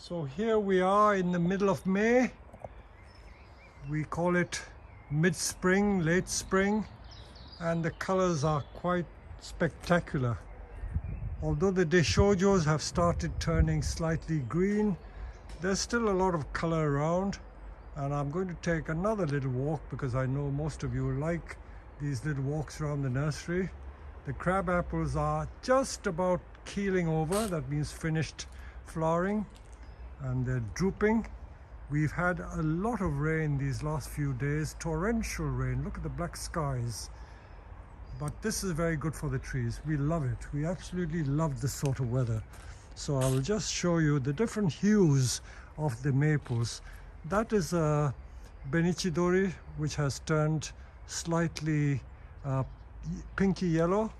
So here we are in the middle of May. We call it mid-spring, late spring, and the colors are quite spectacular. Although the Deishojos have started turning slightly green, there's still a lot of color around, and I'm going to take another little walk because I know most of you like these little walks around the nursery. The crab apples are just about keeling over, that means finished flowering, and they're drooping. We've had a lot of rain these last few days, torrential rain. Look at the black skies. But this is very good for the trees. We love it. We absolutely love this sort of weather. So I will just show you the different hues of the maples. That is a Benichidori, which has turned slightly pinky yellow.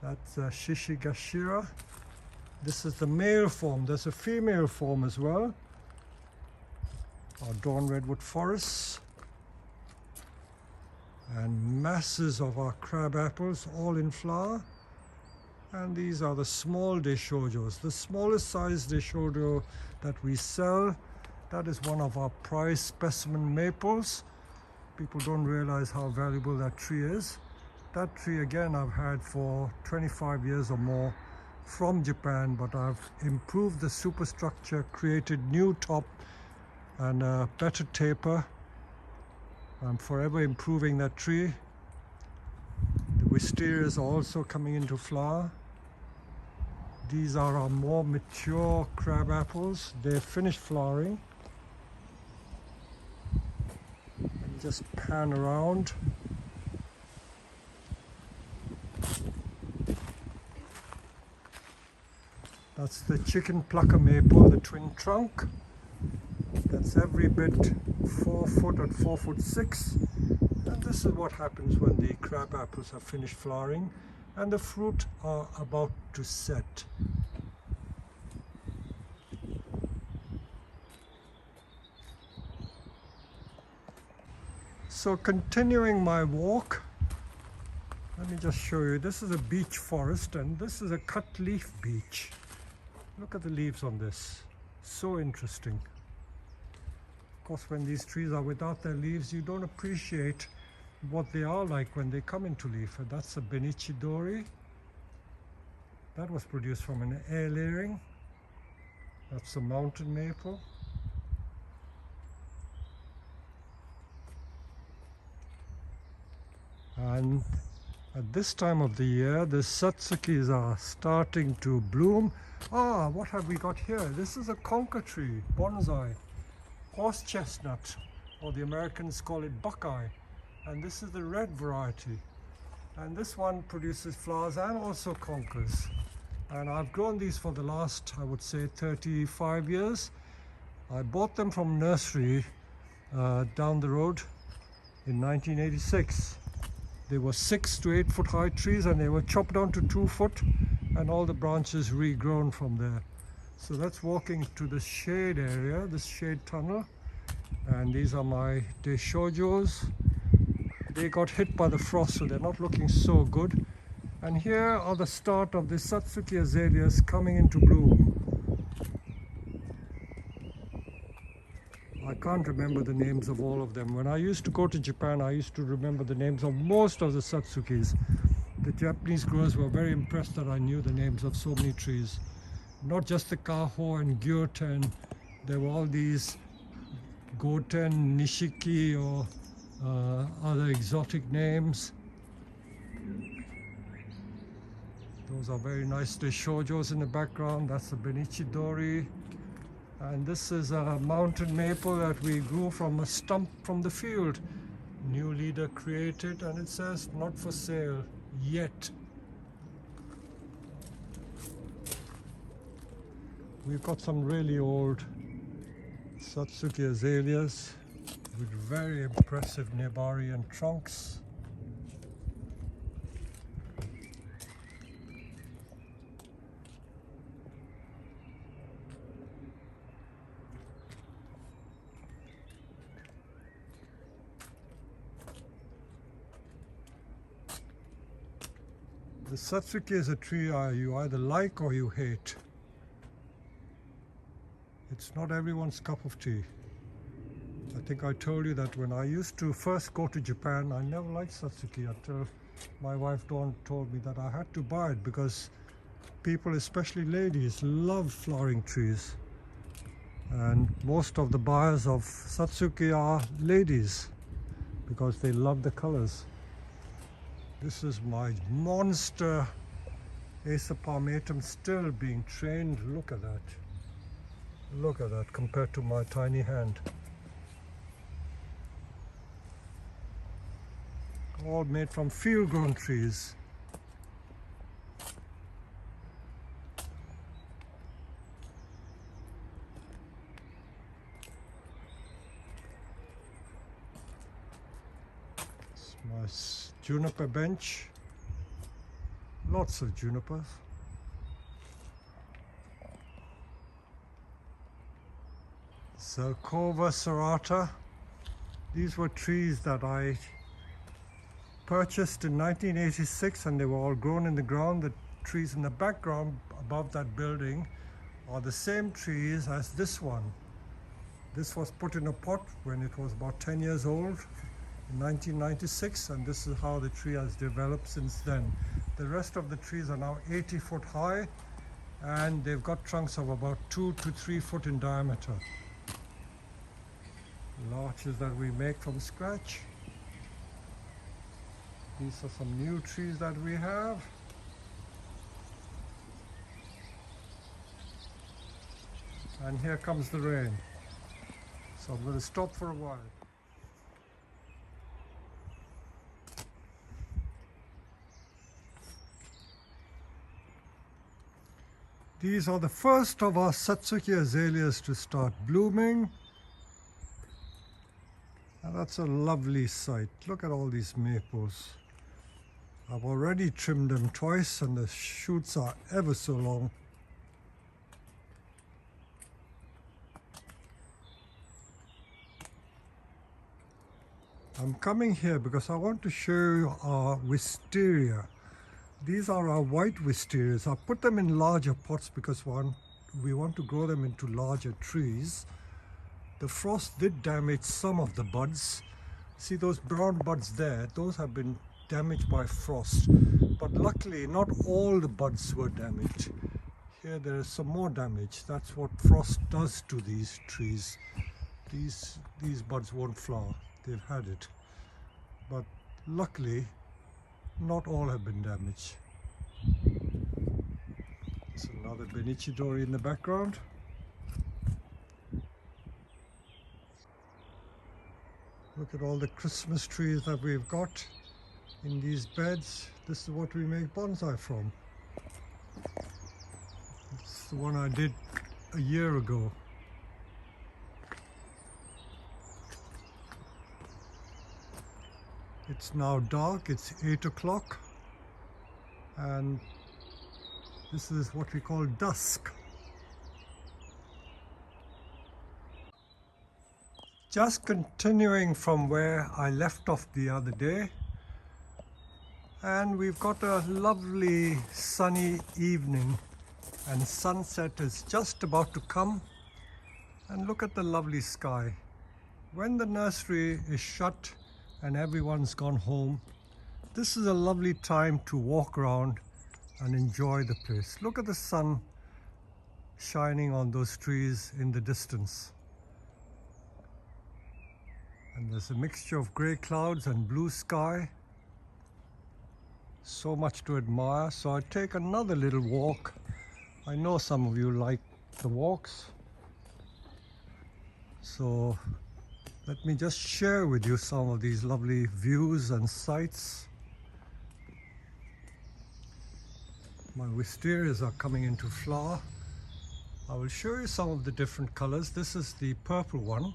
That's Shishigashira. This is the male form. There's a female form as well. Our dawn redwood forests. And masses of our crab apples all in flower. And these are the small Deishojos. The smallest size Deishojo that we sell, that is one of our prize specimen maples. People don't realize how valuable that tree is. That tree again I've had for 25 years or more from Japan, but I've improved the superstructure, created new top and a better taper. I'm forever improving that tree. The Wisterias are also coming into flower. These are our more mature crab apples. They're finished flowering. And just pan around. That's the chicken plucker maple, the twin trunk. That's every bit 4 foot and 4 foot 6. And this is what happens when the crab apples have finished flowering and the fruit are about to set. So continuing my walk, let me just show you. This is a beech forest and this is a cut leaf beech. Look at the leaves on this. So interesting. Of course, when these trees are without their leaves, you don't appreciate what they are like when they come into leaf. And that's a Benichidori. That was produced from an air layering. That's a mountain maple. And at this time of the year, the Satsukis are starting to bloom. Ah, what have we got here? This is a conker tree, bonsai, horse chestnut, or the Americans call it buckeye. And this is the red variety. And this one produces flowers and also conkers. And I've grown these for the last, I would say, 35 years. I bought them from Nursery down the road in 1986. They were 6 to 8 foot high trees and they were chopped down to 2 foot and all the branches regrown from there. So that's walking to the shade area, this shade tunnel. And these are my Deishojos. They got hit by the frost, so they're not looking so good. And here are the start of the Satsuki Azaleas coming into bloom. I can't remember the names of all of them. When I used to go to Japan, I used to remember the names of most of the Satsukis. The Japanese growers were very impressed that I knew the names of so many trees. Not just the Kaho and Gyurten, there were all these Goten, Nishiki, or other exotic names. Those are very nice Deishojos in the background. That's the Benichidori. And this is a mountain maple that we grew from a stump from the field. New leader created, and it says not for sale yet. We've got some really old Satsuki Azaleas with very impressive Nebarian trunks. The Satsuki is a tree you either like or you hate. It's not everyone's cup of tea. I think I told you that when I used to first go to Japan, I never liked Satsuki until my wife Dawn told me that I had to buy it because people, especially ladies, love flowering trees. And most of the buyers of Satsuki are ladies because they love the colors. This is my monster Acer palmatum still being trained. Look at that. Look at that compared to my tiny hand. All made from field-grown trees. It's my juniper bench. Lots of junipers. Zelkova serrata. These were trees that I purchased in 1986 and they were all grown in the ground. The trees in the background above that building are the same trees as this one. This was put in a pot when it was about 10 years old in 1996, and this is how the tree has developed since then. The rest of the trees are now 80 foot high and they've got trunks of about 2 to 3 foot in diameter. Larches that we make from scratch. These are some new trees that we have. And here comes the rain. So I'm going to stop for a while. These are the first of our Satsuki Azaleas to start blooming. And that's a lovely sight. Look at all these maples. I've already trimmed them twice and the shoots are ever so long. I'm coming here because I want to show you our Wisteria. These are our white Wisterias. I put them in larger pots because we want to grow them into larger trees. The frost did damage some of the buds. See those brown buds there? Those have been damaged by frost. But luckily, not all the buds were damaged. Here there is some more damage. That's what frost does to these trees. These buds won't flower. They've had it. But luckily, not all have been damaged. There's another Benichidori in the background. Look at all the Christmas trees that we've got in these beds. This is what we make bonsai from. It's the one I did a year ago. It's now dark, it's 8 o'clock, and this is what we call dusk. Just continuing from where I left off the other day, and we've got a lovely sunny evening and sunset is just about to come, and look at the lovely sky. When the nursery is shut and everyone's gone home, this is a lovely time to walk around and enjoy the place. Look at the sun shining on those trees in the distance. And there's a mixture of grey clouds and blue sky. So much to admire. So I take another little walk. I know some of you like the walks. So let me just share with you some of these lovely views and sights. My Wisterias are coming into flower. I will show you some of the different colors. This is the purple one.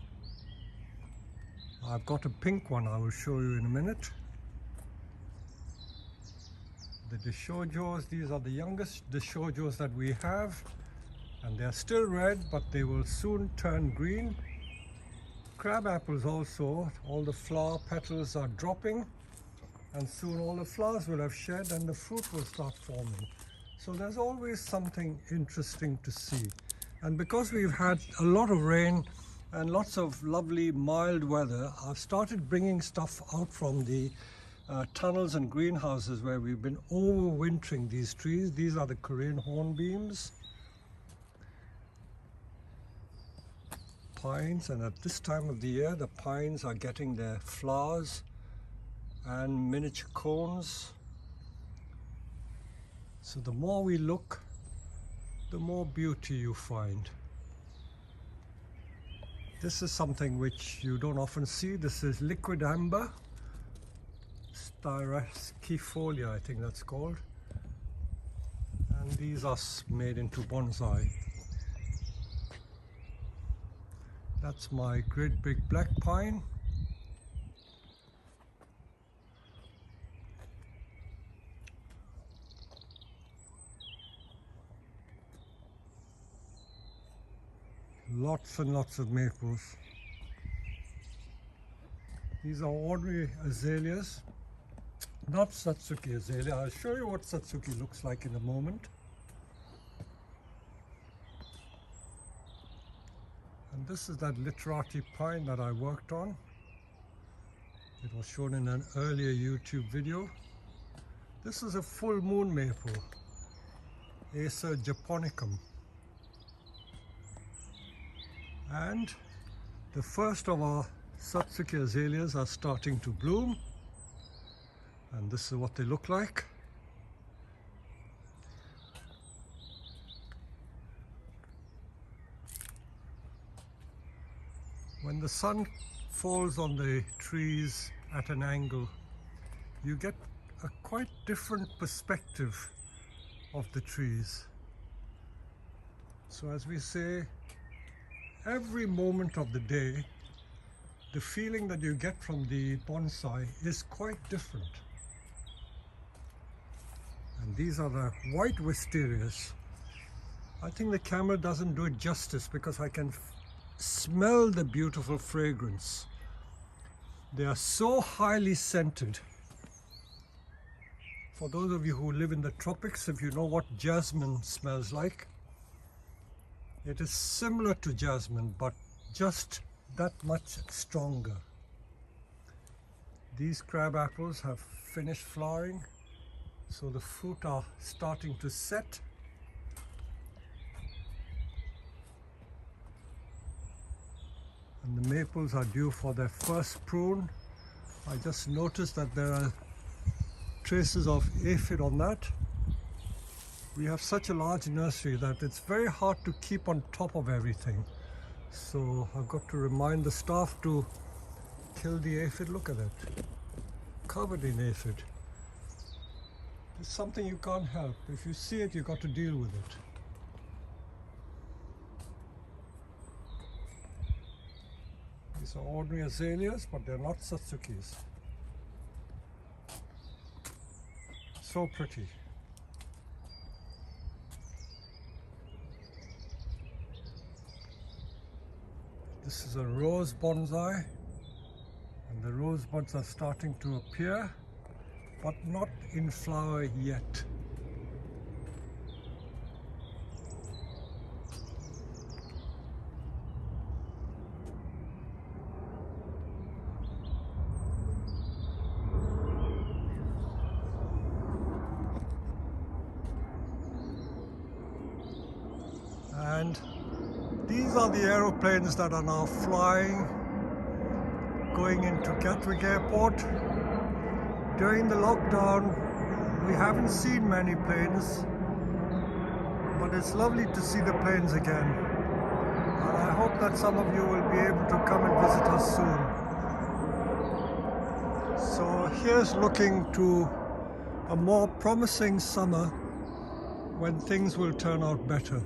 I've got a pink one I will show you in a minute. The Deshojos, these are the youngest Deshojos that we have, and they are still red, but they will soon turn green. Crab apples also, all the flower petals are dropping, and soon all the flowers will have shed and the fruit will start forming. So there's always something interesting to see. And because we've had a lot of rain and lots of lovely mild weather, I've started bringing stuff out from the tunnels and greenhouses where we've been overwintering these trees. These are the Korean hornbeams, pines, and at this time of the year the pines are getting their flowers and miniature cones. So the more we look, the more beauty you find. This is something which you don't often see. This is liquid amber, styracifolia, I think that's called. And these are made into bonsai. That's my great big black pine. Lots and lots of maples. These are ordinary azaleas, not Satsuki Azalea. I'll show you what Satsuki looks like in a moment. And this is that literati pine that I worked on. It was shown in an earlier YouTube video. This is a full moon maple, Acer japonicum. And the first of our Satsuki Azaleas are starting to bloom. And this is what they look like. When the sun falls on the trees at an angle, you get a quite different perspective of the trees. So as we say, every moment of the day, the feeling that you get from the bonsai is quite different. And these are the white Wisterias. I think the camera doesn't do it justice because I can smell the beautiful fragrance. They are so highly scented. For those of you who live in the tropics, if you know what jasmine smells like, it is similar to jasmine, but just that much stronger. These crab apples have finished flowering, so the fruit are starting to set. And the maples are due for their first prune. I just noticed that there are traces of aphid on that. We have such a large nursery that it's very hard to keep on top of everything. So I've got to remind the staff to kill the aphid. Look at it, covered in aphid. It's something you can't help. If you see it, you've got to deal with it. These are ordinary azaleas, but they're not Satsukis. So pretty. This is a rose bonsai, and the rosebuds are starting to appear, but not in flower yet. And these are the aeroplanes that are now flying, going into Gatwick Airport. During the lockdown, we haven't seen many planes, but it's lovely to see the planes again. And I hope that some of you will be able to come and visit us soon. So here's looking to a more promising summer when things will turn out better.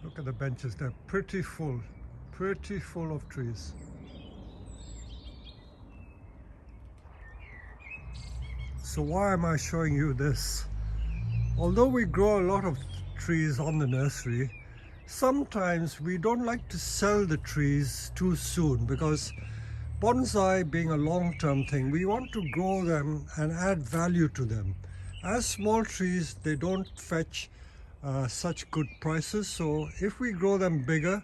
Look at the benches, they're pretty full of trees. So why am I showing you this? Although we grow a lot of trees on the nursery, sometimes we don't like to sell the trees too soon because bonsai being a long-term thing, we want to grow them and add value to them. As small trees, they don't fetch such good prices, so if we grow them bigger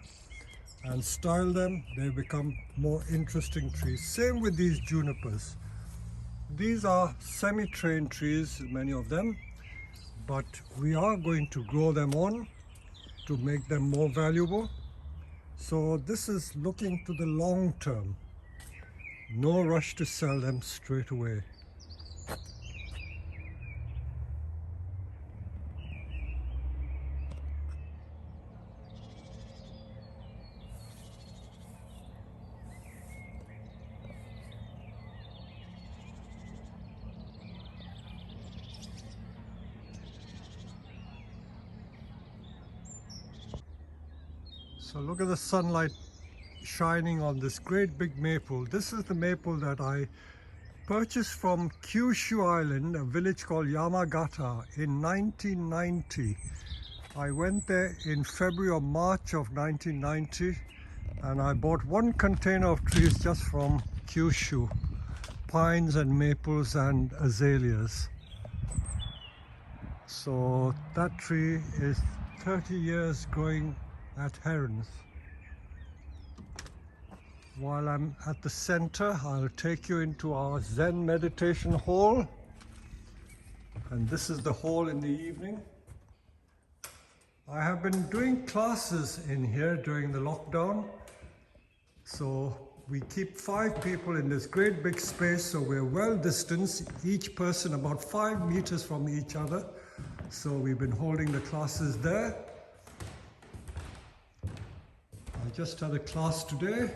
and style them, they become more interesting trees. Same with these junipers. These are semi-trained trees, many of them, but we are going to grow them on to make them more valuable. So this is looking to the long term. No rush to sell them straight away. So look at the sunlight shining on this great big maple. This is the maple that I purchased from Kyushu Island, a village called Yamagata, in 1990. I went there in February or March of 1990 and I bought one container of trees just from Kyushu, pines and maples and azaleas. So that tree is 30 years growing at Herons. While I'm at the center, I'll take you into our Zen meditation hall. And this is the hall in the evening. I have been doing classes in here during the lockdown. So we keep 5 people in this great big space, so we're well distanced, each person about 5 meters from each other. So we've been holding the classes there. I just had a class today.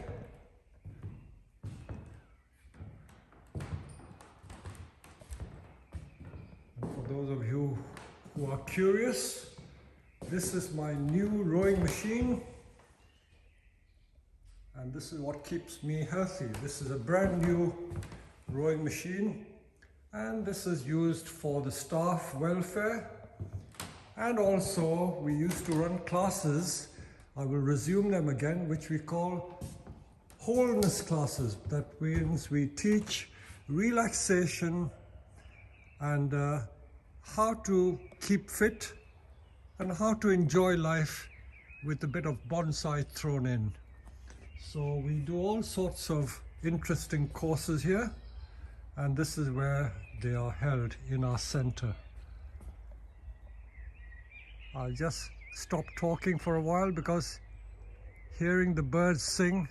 And for those of you who are curious, this is my new rowing machine. And this is what keeps me healthy. This is a brand new rowing machine. And this is used for the staff welfare. And also, we used to run classes. I will resume them again, which we call wholeness classes. That means we teach relaxation and how to keep fit and how to enjoy life with a bit of bonsai thrown in. So we do all sorts of interesting courses here, and this is where they are held in our center. I'll just stop talking for a while because hearing the birds sing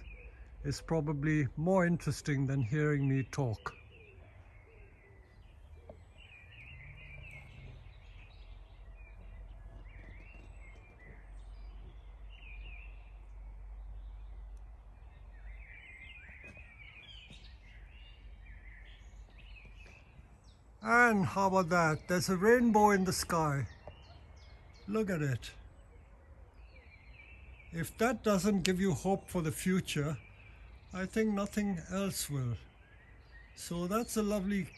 is probably more interesting than hearing me talk. And how about that? There's a rainbow in the sky. Look at it. If that doesn't give you hope for the future, I think nothing else will. So that's a lovely,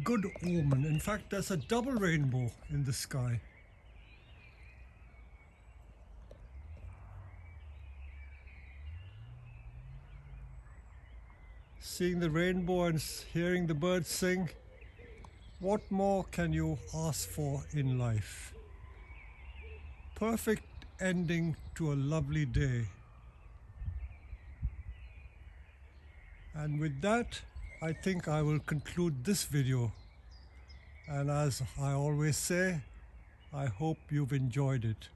good omen. In fact, there's a double rainbow in the sky. Seeing the rainbow and hearing the birds sing, what more can you ask for in life? Perfect ending to a lovely day. And with that, I think I will conclude this video. And as I always say, I hope you've enjoyed it.